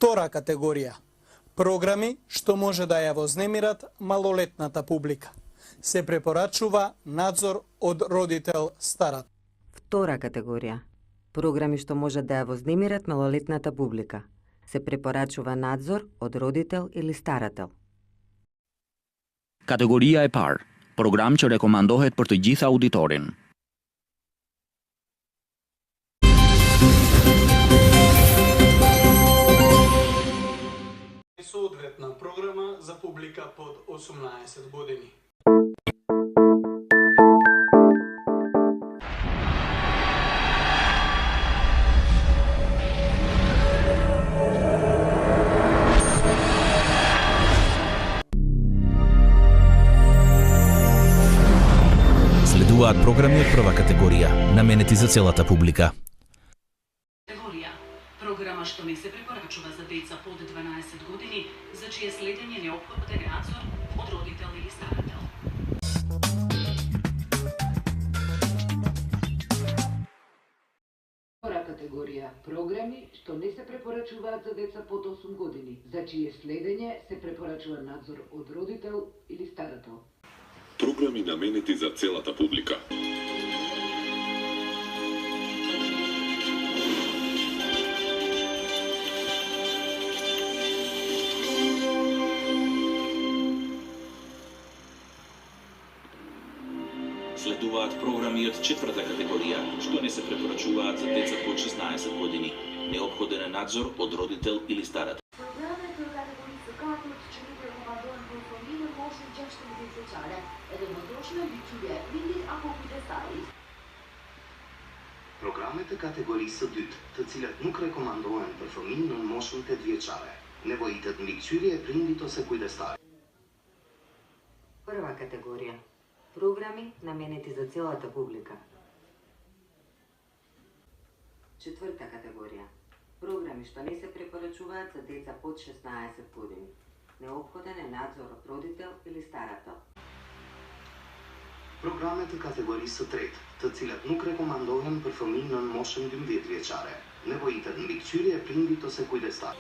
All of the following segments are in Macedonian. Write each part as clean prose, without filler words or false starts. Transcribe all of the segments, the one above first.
Втора категорија – програми што може да ја вознемират малолетната публика. Се препорачува надзор од родител-старат. Втора категорија – програми што може да ја вознемират малолетната публика. Се препорачува надзор од родител или старател. Категорија е парë, program që rekomandohet për të gjithë auditorin. Соодветна програма за публика под 18 години. Следуваат програми од прва категорија, наменети за целата публика. Категорија – програма што не се препорачува за деца под 12 години, за чие следење неопходен надзор од родител или старател. Втора категорија – програми што не се препорачуваат за деца под 8 години, за чие следење се препорачува надзор од родител или старател. Програми наменети за целата публика. Следуваат програми од четврта категорија, што не се препорачуваат за деца под 16 години. Неопходен е надзор од родител или старател. Програмите категории се dytë, të cilat nuk rekomandohen për fëmijë në moshën 8 vjeçare. Nevojitet mbikëqyrje e prindit ose kujdestari. Прва категорија – програми наменети за целата публика. Четврта категорија – програми што не се препорачуваат за деца под 16 години. Неопходен е надзор од родител или старател. Програмите категории се треtë, të cilat nuk rekomandohen për fëmijë në moshën 12 vjeçare. Nevojitet mbikëqyrje e prindit ose kujdestari.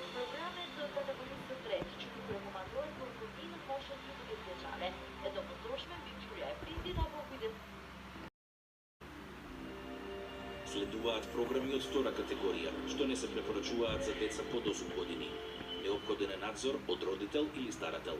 Следуваат програми од втора категорија, што не се препорачуваат за деца под 8 години. Неопходен е надзор од родител или старател.